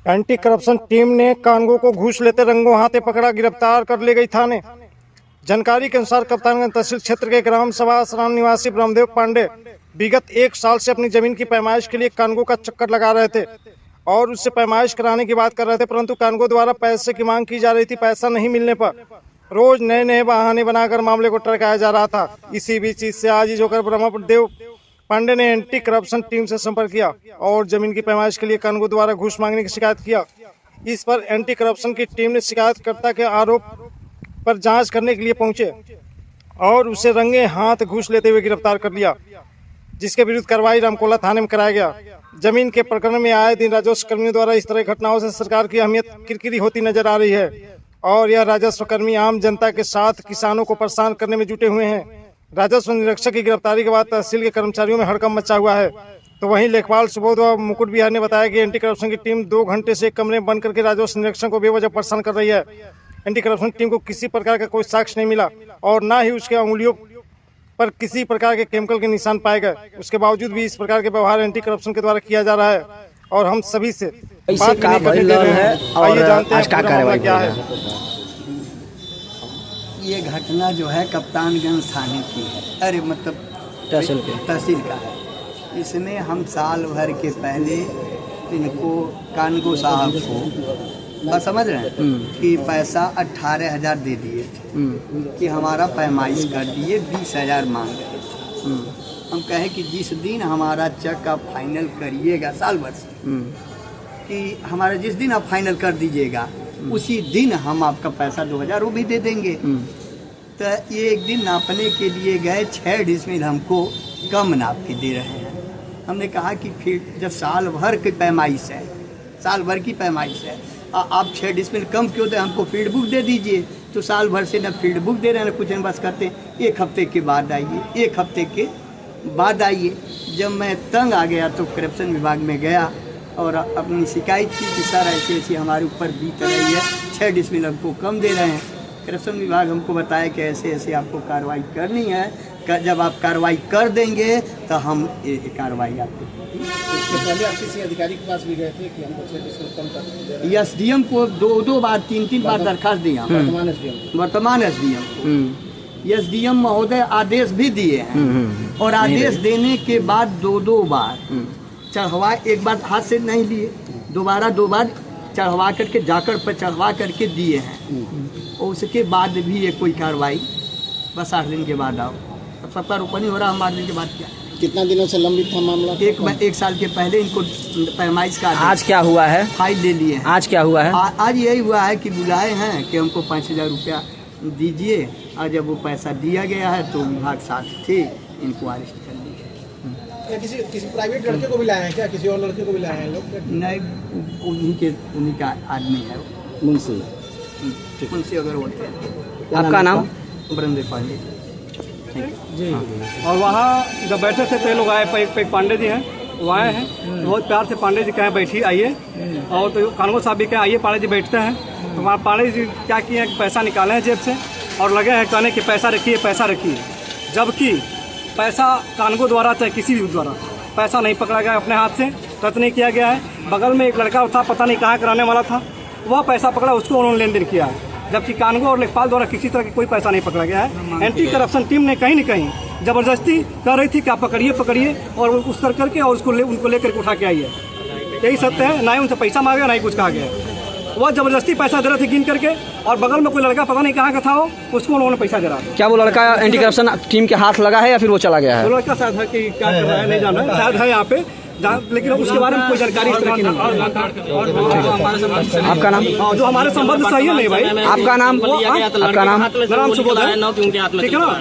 Anti corruption team ने कानगो को घूस लेते रंगों हाथे पकड़ा, गिरफ्तार कर ले गई थाने। जानकारी के अनुसार कप्तानगंज तहसील क्षेत्र के ग्राम सभा आश्रम निवासी ब्रह्मदेव पांडे विगत 1 साल से अपनी जमीन की पैमाइश के लिए कानगो का चक्कर लगा रहे थे और उससे पैमाइश कराने की बात कर रहे थे, परंतु कानगो द्वारा पैसे की मांग की जा रही थी। पैसा नहीं मिलने पर रोज नए नए बहाने बनाकर मामले को टरकाया जा रहा था। इसी बीच इससे आजीज होकर ब्रह्मदेव पांडे ने एंटी करप्शन टीम से संपर्क किया और जमीन की पैमाइश के लिए कानगो द्वारा घूस मांगने की शिकायत किया। इस पर एंटी करप्शन की टीम ने शिकायतकर्ता के आरोप पर जांच करने के लिए पहुंचे और उसे रंगे हाथ घूस लेते हुए गिरफ्तार कर लिया, जिसके विरुद्ध कार्रवाई रामकोला थाने में कराया गया। जमीन के प्रकरण में आए दिन राजस्व कर्मियों द्वारा इस तरह घटनाओं से सरकार की अहमियत किरकिरी होती नजर आ रही है और यह राजस्व कर्मी आम जनता के साथ किसानों को परेशान करने में जुटे हुए हैं। राजस्व निरीक्षक की गिरफ्तारी के बाद तहसील के कर्मचारियों में हड़कंप मचा हुआ है। तो वहीं लेखपाल सुबोध व मुकुट बिहार ने बताया कि एंटी करप्शन की टीम 2 घंटे से एक कमरे में बंद करके राजस्व निरीक्षक को बेवजह परेशान कर रही है। एंटी करप्शन टीम को किसी प्रकार का कोई साक्ष्य नहीं मिला और न ही उसके अंगुलियों पर किसी प्रकार के केमिकल के निशान पाए गए। उसके बावजूद भी इस प्रकार के व्यवहार एंटी करप्शन के द्वारा किया जा रहा है और हम सभी से बात नहीं करने दे रहे हैं। आइए जानते हैं कार्रवाई क्या है। ये घटना जो है कप्तानगंज थाने की है, अरे मतलब तहसील का है। इसमें हम साल भर के पहले इनको कानगो साहब को बस समझ रहे हैं कि पैसा 18,000 दे दिए थे कि हमारा पैमाइश कर दिए, 20,000 मांग रहे थे। हम कहे कि जिस दिन हमारा चेक आप फाइनल करिएगा साल भर से कि हमारा जिस दिन आप फाइनल कर दीजिएगा उसी दिन हम आपका पैसा 2,000 वो भी दे देंगे। तो ये एक दिन नापने के लिए गए, 6 डिसमिल हमको कम नाप के दे रहे हैं। हमने कहा कि फिर जब साल भर की पैमाइश है, साल भर की पैमाइश है, आप 6 डिसमिल कम क्यों दे, हमको फील्ड बुक दे दीजिए। तो साल भर से न फील्ड बुक दे रहे हैं न कुछ, बस करते 1 हफ्ते के बाद आइए, 1 हफ्ते के बाद आइए। जब मैं तंग आ गया तो करप्शन विभाग में गया और अपनी शिकायत की कि सर ऐसे ऐसे हमारे ऊपर बीत रही है, 6 डिसमिल हमको कम दे रहे हैं। करप्शन विभाग हमको बताया कि ऐसे ऐसे आपको कार्रवाई करनी है, जब आप कार्रवाई कर देंगे तो हम ये कार्रवाई आपको। इसके पहले आप किसी अधिकारी के पास भी गए थे कि हमको 6 डिसमिल कम कर दें? एसडीएम को 2 बार 3 बार दरखास्त दिया, वर्तमान एसडीएम को। एसडीएम महोदय आदेश भी दिए हैं और आदेश देने के बाद 2 बार चढ़वा, एक बार हाथ से नहीं लिए, 2 बार चढ़वा करके जाकर पर चढ़वा करके दिए हैं और उसके बाद भी ये कोई कार्रवाई, बस 8 दिन के बाद आओ। अब सबका रोपनी हो रहा, हम 8 दिन के बाद क्या। कितना दिनों से लंबित था मामला? 1 साल के पहले इनको पैमाइश का आज क्या हुआ है? फाइल ले लिए हैं। आज क्या हुआ है? आज यही हुआ है कि बुलाए हैं कि हमको 5,000 रुपया दीजिए और जब वो पैसा दिया गया है तो विभाग साथ थे, इनको अरेस्ट कर लिया। किसी प्राइवेट लड़के को भी लाए हैं क्या? किसी और लड़के को भी लाए हैं लोग? नहीं, उन्हीं का आदमी है, मुंशी अगर होते हैं। आपका नाम? ब्रह्मदेव पांडे जी। और वहाँ जब बैठे थे तो लोग आए, पांडे जी हैं वो आए हैं, बहुत प्यार से पांडे जी कहें बैठिए आइए, और तो कानगो साहब भी कहें आइए, पांडे जी बैठते हैं। तो वहाँ पांडे जी क्या किए हैं, पैसा निकाले हैं जेब से और लगे हैं कहने कि पैसा रखिए पैसा रखिए, जबकि पैसा कानगो द्वारा चाहे किसी भी द्वारा पैसा नहीं पकड़ा गया, अपने हाथ से रद्द नहीं किया गया है। बगल में एक लड़का था, पता नहीं कहाँ कराने वाला था, वह पैसा पकड़ा, उसको उन्होंने लेन देन किया है, जबकि कानगो और लेखपाल द्वारा किसी तरह की कोई पैसा नहीं पकड़ा गया है। एंटी करप्शन टीम ने कहीं न कहीं जबरदस्ती कर रही थी कि आप पकड़िए और उस करके और उनको लेकर उठा के आइए। यही सत्य है, ना ही उनसे पैसा मांगा ना ही कुछ कहा गया। वह जबरदस्ती पैसा दे रहे थे गिन करके, और बगल में कोई लड़का पता नहीं कहाँ का था, वो उसको उन्होंने पैसा दे रहा था। क्या वो लड़का एंटी करप्शन टीम के हाथ लगा है या फिर वो चला गया है? वो लड़का शायद है कि क्या कर रहा है नहीं जाना, शायद है यहाँ पे, लेकिन उसके बारे में कोई जानकारी इस तरह की नहीं। आपका नाम? जो हमारे संबंध सही है नहीं भाई। आपका नाम? आपका नाम? सुबोध है, ठीक है ना।